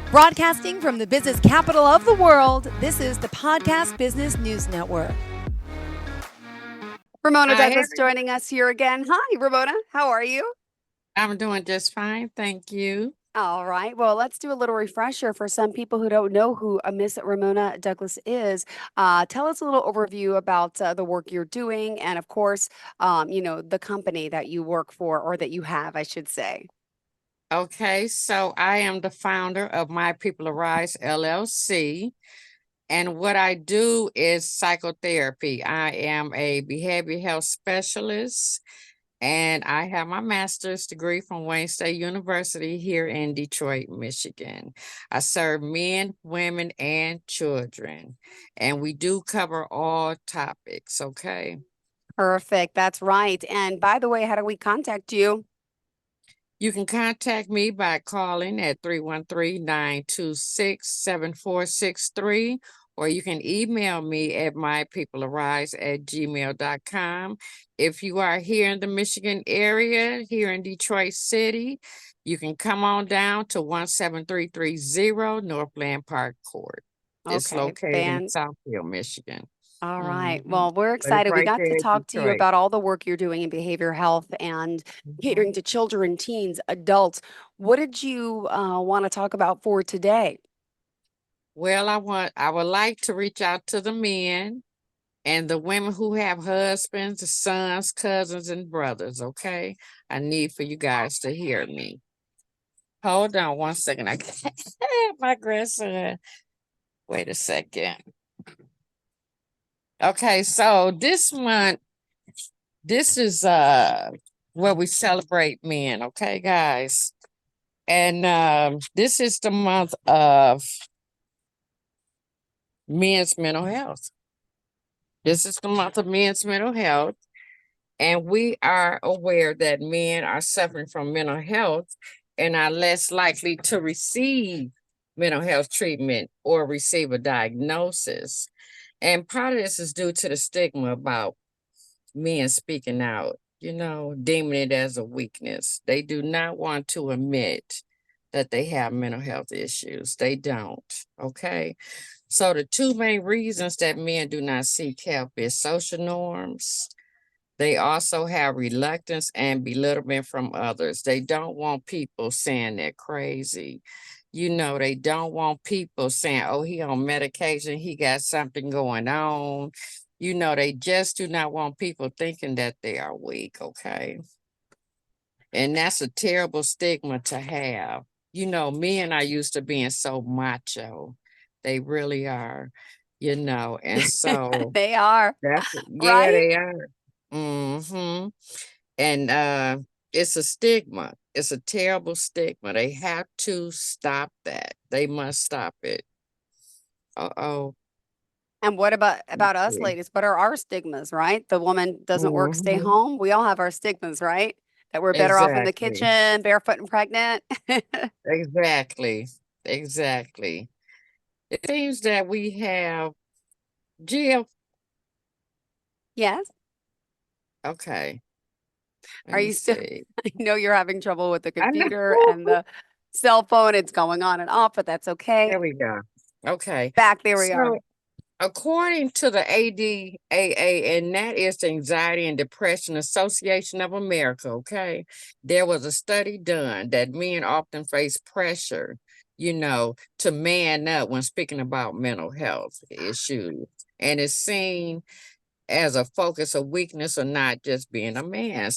Broadcasting from the business capital of the world, this is the Podcast Business News Network. Ramona Hi, Douglas joining us here again. Hi, Ramona. How are you? I'm doing just fine, thank you. All right. Well, let's do a little refresher for some people who don't know who Miss Ramona Douglas is. Tell us a little overview about the work you're doing, and of course, the company that you work for, or that you have, I should say. Okay, so I am the founder of My People Arise LLC, and what I do is psychotherapy. I am a behavioral health specialist, and I have my master's degree from Wayne State University here in Detroit, Michigan. I serve men, women, and children, and we do cover all topics, okay? Perfect. That's right. And by the way, how do we contact you? You can contact me by calling at 313-926-7463, or you can email me at mypeoplearise@gmail.com. If you are here in the Michigan area, here in Detroit City, you can come on down to 17330 Northland Park Court. It's Okay, located in Southfield, Michigan. All right. Mhm. Well, we're But it's excited. We right got to there in talk to you Detroit. about all the work you're doing in behavior health and catering Mhm. to children, teens, adults. What did you want to talk about for today? Well, I would like to reach out to the men and the women who have husbands, sons, cousins, and brothers, okay? I need for you guys to hear me. Hold on one second. I got my grandson. Wait a second. Okay, so this month, this is where we celebrate men, okay, guys? And this is the month of men's mental health. This is the month of men's mental health. And we are aware that men are suffering from mental health and are less likely to receive mental health treatment or receive a diagnosis. And part of this is due to the stigma about men speaking out, deeming it as a weakness. They do not want to admit that they have mental health issues. They don't. Okay. So the two main reasons that men do not seek help is social norms. They also have reluctance and belittlement from others. They don't want people saying they're crazy. They don't want people saying, oh, he on medication, he got something going on. They just do not want people thinking that they are weak, okay? And that's a terrible stigma to have. Men are used to being so macho. They really are, and so They are, yeah, right? they are. Mm-hmm. And it's a stigma. It's a terrible stigma. They have to stop that. They must stop it. Uh-oh. And what about us Okay. ladies? What are our stigmas, right? The woman doesn't work, stay Mm-hmm. home. We all have our stigmas, right? That we're better off in the Exactly. kitchen, barefoot and pregnant. Exactly. Exactly. It seems that we have Jill. Yes. Okay. Let Are me you still? see. I know you're having trouble with the I know. computer and the cell phone. It's going on and off, but that's There okay. we go. Okay. Back there we are. So according to the ADAA, and that is the Anxiety and Depression Association of America, okay, there was a study done that men often face pressure, to man up when speaking about mental health issues. And it's seen as a focus of weakness or not just being a man.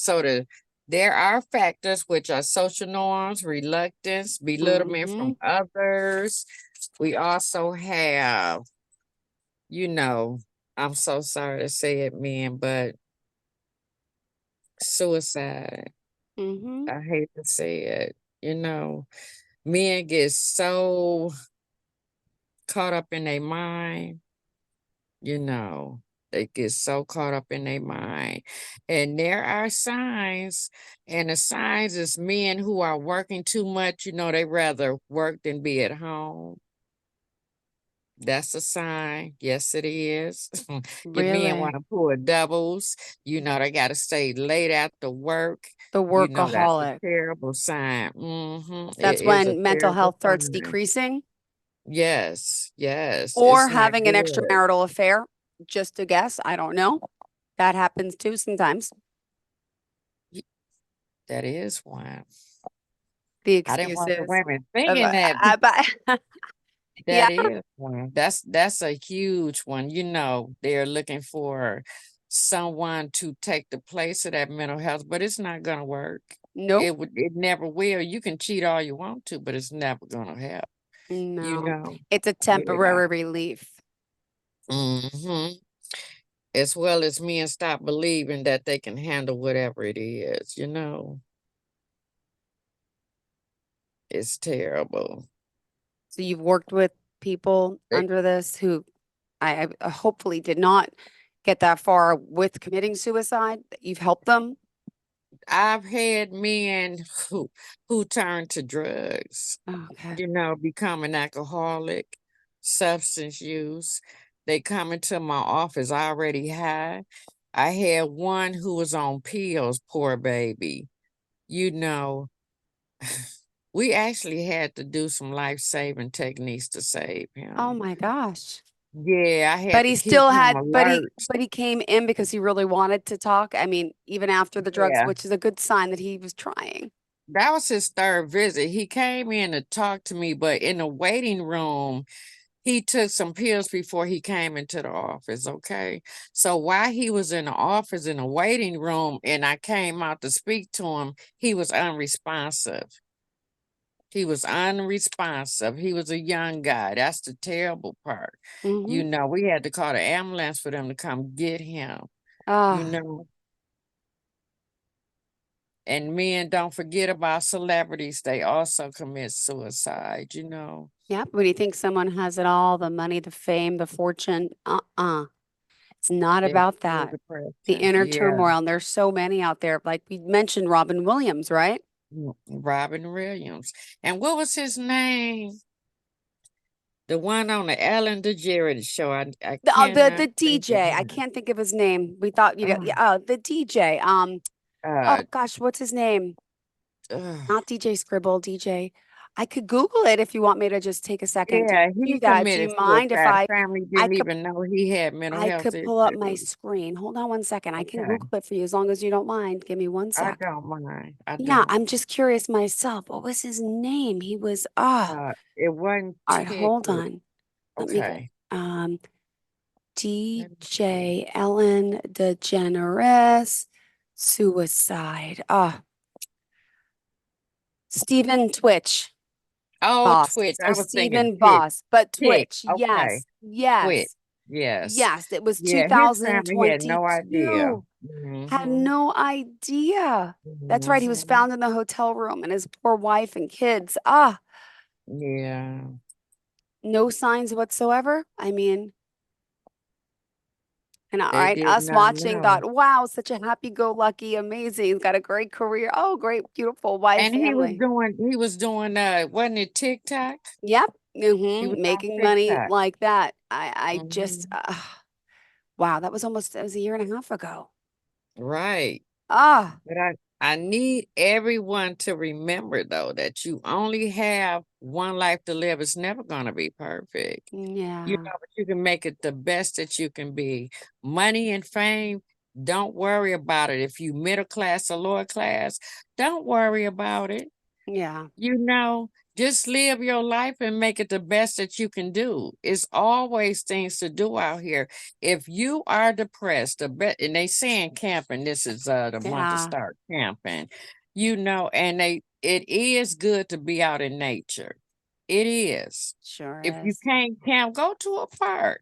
There are factors which are social norms, reluctance, belittlement Hmm. from others. We also have you know, I'm so sorry to say it, man, but suicide. Hmm. I hate to say it. You know, Men get so caught up in their mind, you know, they get so caught up in their mind. And there are signs, and the signs is men who are working too much, they rather work than be at home. That's a sign. Yes, it is. Your men want Really? to pull doubles. They got to stay late after work. The That's a workaholic. terrible sign. It That's is a when mental terrible health starts sign. decreasing, Yes, yes, or it's not having an good. extramarital affair. Just a guess. I don't know. That happens too sometimes. Y- That is one. The I didn't want the excuses. women Of, thinking that. but yeah. That is one. That's a huge one. They're looking for someone to take the place of that mental health, but it's not gonna work. Nope. It never will. You can cheat all you want to, but it's never gonna help. You No. know. It's a Yeah. temporary relief. hmm As well as men stop believing that they can handle whatever it is. It's terrible. So you've worked with people under this who I hopefully did not get that far with committing suicide. You've helped them. I've had men who turn to drugs, Okay. become an alcoholic, substance use. They come into my office already high. I had one who was on pills, poor baby. You know, we actually had to do some life-saving techniques to save Oh him. my gosh. Yeah, I had But to he keep still him had, alert. but he came in because he really wanted to talk. I mean, even after the drugs, Yeah. which is a good sign that he was trying. That was his third visit. He came in to talk to me, but in the waiting room, he took some pills before he came into the office. Okay. So while he was in the office in the waiting room and I came out to speak to him, he was unresponsive. He was unresponsive. He was a young guy. That's the terrible part. Mm-hmm. We had to call the ambulance for them to come get him, you Ah, know. And men don't forget about celebrities. They also commit suicide. yep. When you think someone has it all, the money, the fame, the fortune, it's not It's about so that. The depressing. inner Yeah. turmoil, and there's so many out there. Like we mentioned Robin Williams, right? Robin Williams. And what was his name? The one on the Ellen DeGeneres show. I The cannot think of DJ. I him. can't think of his name. We thought, Uh, yeah, the DJ. Oh uh, gosh, what's his name? uh, Not DJ Scribble, DJ. I could Google it if you want me to just take a second to yeah, do he that. Do you committed mind if suicide. The family I didn't could even know he had mental I health could pull up my issues. screen. Hold on one second. I can Okay. Google it for you as long as you don't mind. Give me one I sec. don't mind. I Yeah, don't. I'm just curious myself. What was his name? He was It wasn't all right, hold ticklish. on. Let me go. Okay. Let me see. DJ Ellen DeGeneres suicide. Stephen Twitch Oh, Boss. Twitch. So I was thinking Stephen tick. Boss, but Tick. Twitch. Okay. Yes. Twitch. Yes. Yes. Yes. It was Yeah, his family had no idea. 2022. Had Mm-hmm. no idea. That's right. He was Mm-hmm. found in the hotel room and his poor wife and kids. Yeah, No signs whatsoever. I mean, and all they right, did us not watching know. thought, wow, such a happy-go-lucky, amazing. He's got a great career. Oh, great, beautiful wife, And family. wasn't it TikTok? Yep. He was on Making money TikTok. like that. I just, Hmm. wow, that was a year and a half ago. Right. Ah, But I need everyone to remember though that you only have one life to live. It's never gonna be perfect. yeah, But you can make it the best that you can be. Money and fame, don't worry about it. If you middle class or lower class, don't worry about it. yeah, You know, just live your life and make it the best that you can do. It's always things to do out here. If you are depressed, and they saying camping, this is the month to yeah, start camping, and it is good to be out in nature. It is. sure If you is. can't camp, go to a park.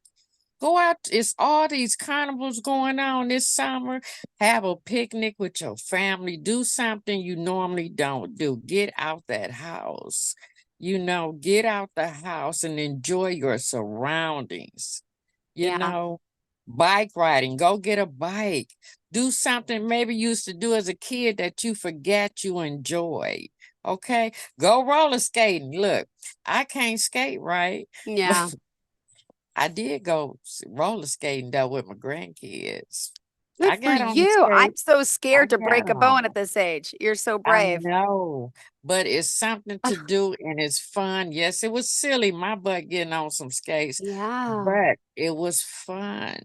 Go out. It's all these carnivals going on this summer. Have a picnic with your family. Do something you normally don't do. Get out that house. Get out the house and enjoy your surroundings. You Yeah, know, Bike riding. Go get a bike. Do something maybe you used to do as a kid that you forget you enjoyed. Okay. Go roller skating. Look, I can't skate right. yeah, I did go roller skating though with my grandkids. Good I for got on the you. I'm skate. so I scared to got break a bone at on. this age. You're so I brave. know, but it's something to do and it's fun. Yes, it was silly, my butt getting on some skates, Yeah. but it was fun.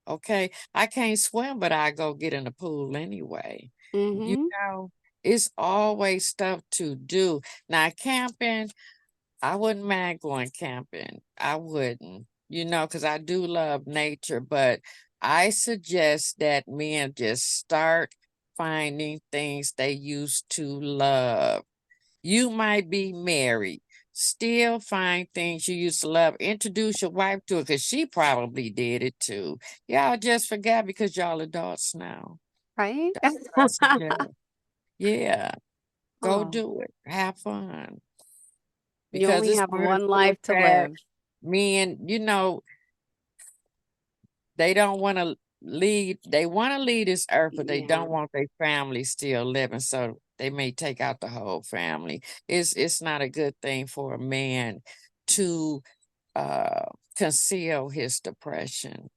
Okay. I can't swim, but I go get in the pool anyway. You Mm-hmm. know, it's always stuff to do. Now, camping, I wouldn't mind going camping. I wouldn't, because I do love nature, but I suggest that men just start finding things they used to love. You might be married, still find things you used to love. Introduce your wife to it because she probably did it too. Y'all just forgot because y'all adults now. Right? That's what I suggest. Yeah, go Oh, do it. Have fun you because only it's have one of one the cool life to fact. live. Men, they don't want to leave. They want to leave this earth, but they Yeah. don't want their family still living. So they may take out the whole family. It's not a good thing for a man to uh conceal his depression,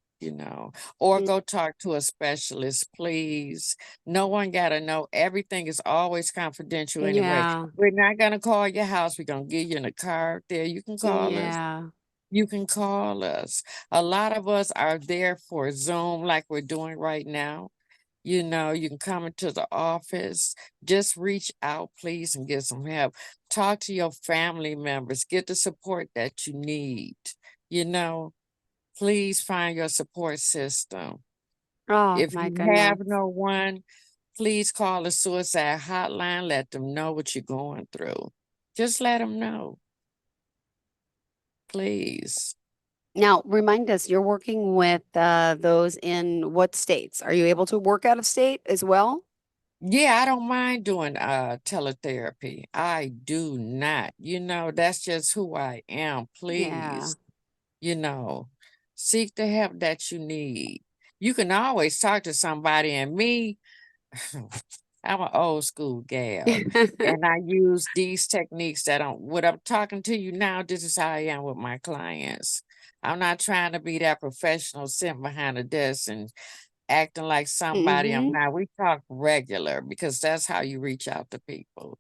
or Mm, go talk to a specialist, please. No one gotta know. Everything is always confidential anyway. yeah. We're not gonna call your house. We're gonna give you in a card there. You can call us. Yeah. You can call us. A lot of us are there for Zoom like we're doing right now. You can come into the office, just reach out, please, and get some help. Talk to your family members, get the support that you need. You know, please find your support system. Oh If my you have goodness. no one, please call the suicide hotline, let them know what you're going through. Just let them know, please. Now, remind us, you're working with those in what states? Are you able to work out of state as well? Yeah, I don't mind doing teletherapy. I do not. That's just who I am. Yeah. Please, you know, seek the help that you need. You can always talk to somebody, and me, I'm an old school gal, and I use these techniques that what I'm talking to you now, this is how I am with my clients. I'm not trying to be that professional sitting behind a desk and acting like somebody I'm Mm-hmm. not. We talk regular because that's how you reach out to people.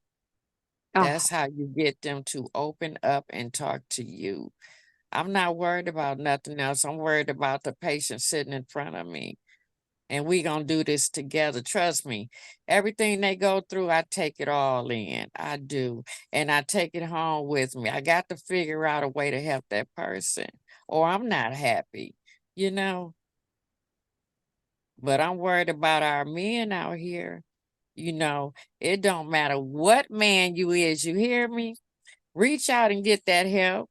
Oh, That's how you get them to open up and talk to you. I'm not worried about nothing else. I'm worried about the patient sitting in front of me. And we gonna do this together. Trust me. Everything they go through, I take it all in. I do. And I take it home with me. I got to figure out a way to help that person, or I'm not happy, you know. But I'm worried about our men out here. It don't matter what man you is, you hear me? Reach out and get that help.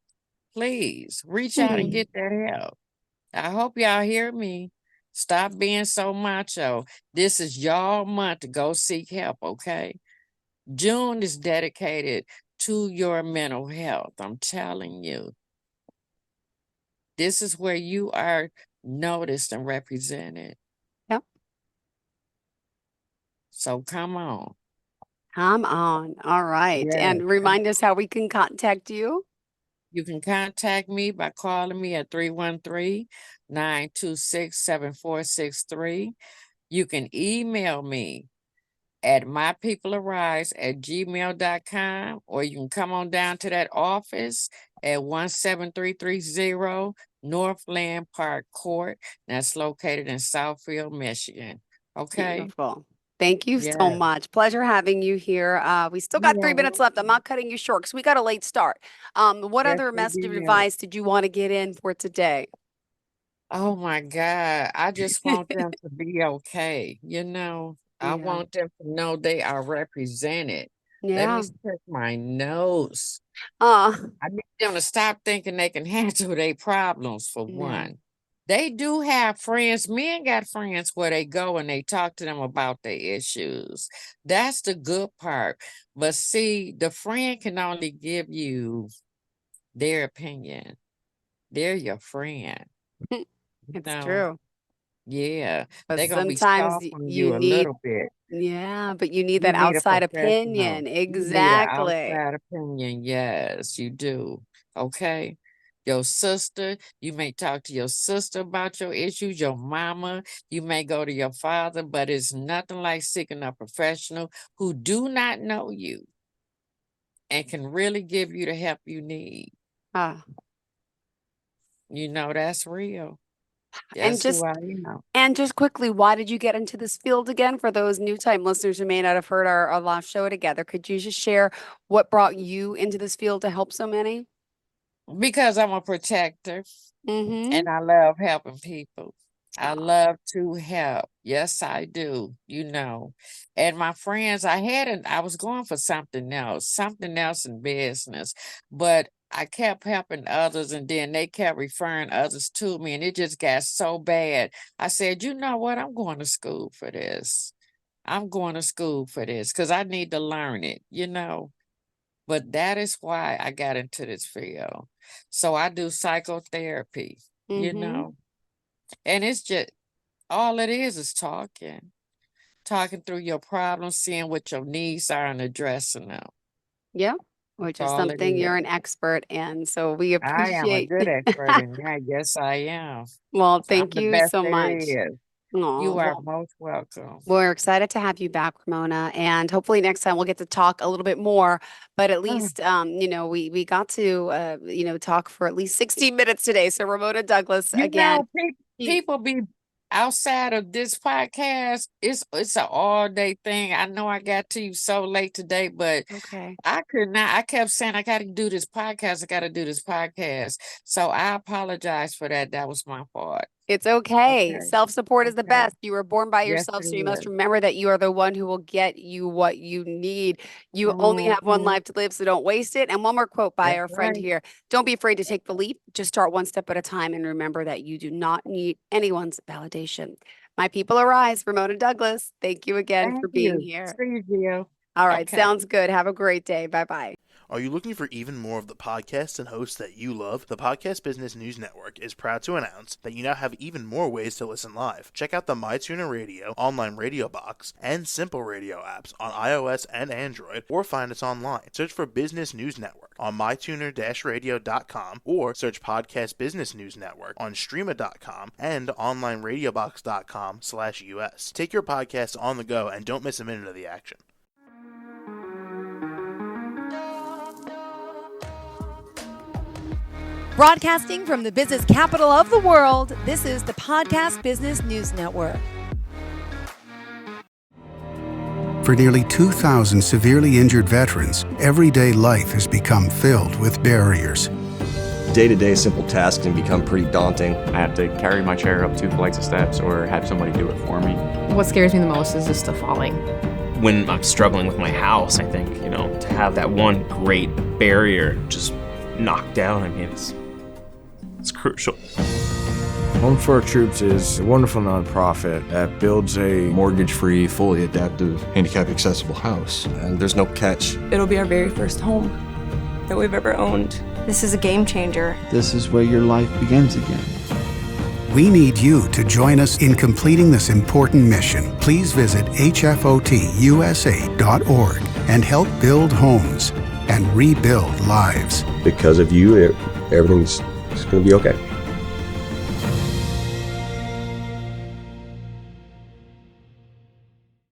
Please reach out and hmm. get that help. I hope y'all hear me. Stop being so macho. This is y'all month to go seek help, okay? June is dedicated to your mental health. I'm telling you, this is where you are noticed and represented. Yep. So come on. Come on. All right. Yes. And remind us how we can contact you. You can contact me by calling me at 313-926-7463. You can email me at mypeoplearise@gmail.com, or you can come on down to that office at 17330 Northland Park Court. That's located in Southfield, Michigan. Okay? Beautiful. Thank you so Yeah. much. Pleasure having you here. We still got You are 3 minutes left. I'm welcome. not cutting you short because we got a late start. What Yes, other we message of did. advice did you want to get in for today? Oh my God. I just want them to be okay. I Yeah. want them to know they are represented. Let me Yeah. check my nose. Uh, I need them to stop thinking they can handle their problems for yeah. one. They do have friends. Men got friends where they go and they talk to them about their issues. That's the good part. But see, the friend can only give you their opinion. They're your friend. You It's know, true. yeah, But they're gonna be sometimes soft on you you a need, little bit. yeah, but you need You that need a outside professional. opinion. You need an Exactly. outside opinion. Yes, you do. Okay. your sister. You may talk to your sister about your issues, your mama. You may go to your father, but it's nothing like seeking a professional who do not know you and can really give you the help you need. Ah, That's real. and That's who just I am. and just quickly, why did you get into this field again? For those new time listeners who may not have heard our last show together, could you just share what brought you into this field to help so many? Because I'm a protector Mm-hmm. and I love helping people. I love to help. Yes, I do, And my friends, I was going for something else in business, but I kept helping others and then they kept referring others to me and it just got so bad. I said, you know what? I'm going to school for this. I'm going to school for this because I need to learn it. But that is why I got into this field. So I do psychotherapy, you Mm-hmm. know, and it's just all it is talking through your problems, seeing what your needs are and addressing them. Yeah, which That's is all it something you're is. an expert in. So we I am a appreciate. good expert in that. Yes, I am. Well, I'm thank the you best so there much. is. Oh, You are well, most welcome. we're excited to have you back, Ramona, and hopefully next time we'll get to talk a little bit more. But at least, we got to, talk for at least 60 minutes today. So Ramona Douglas, again, she, People be outside of this podcast. It's an all day thing. I know I got to you so late today, but okay. I could not. I kept saying I got to do this podcast. I got to do this podcast. So I apologize for that. That was my fault. It's okay. Okay. Self-support is the Okay. best. You were born by Yes, yourself, it so you must is. remember that you are the one who will get you what you need. You only have one Mhm. life to live, so don't waste it. And one more quote by That's our friend right. here. Don't be afraid to take the leap. Just start one step at a time and remember that you do not need anyone's validation. My people arise, Ramona Douglas. Thank you again for Thank being you. here. See you, Jill. All right, Okay. sounds good. Have a great day. Bye-bye. Are you looking for even more of the podcasts and hosts that you love? The Podcast Business News Network is proud to announce that you now have even more ways to listen live. Check out the MyTuner Radio, online radio box, and Simple Radio apps on iOS and Android, or find us online. Search for Business News Network on mytuner-radio.com or search Podcast Business News Network on streama.com and onlineradiobox.com/US. Take your podcast on the go and don't miss a minute of the action. Broadcasting from the business capital of the world, this is the Podcast Business News Network. For nearly 2,000 severely injured veterans, everyday life has become filled with barriers. Day-to-day simple tasks can become pretty daunting. I have to carry my chair up 2 flights of steps or have somebody do it for me. What scares me the most is just the falling. When I'm struggling with my house, I think, to have that one great barrier just knocked down, it's crucial. Home for Our Troops is a wonderful nonprofit that builds a Mortgage-free, fully adaptive, handicap-accessible house. And there's no catch. It'll be our very first home that we've ever owned. This is a game changer. This is where your life begins again. We need you to join us in completing this important mission. Please visit hfotusa.org and help build homes and rebuild lives. Because of you, everything's going to be okay.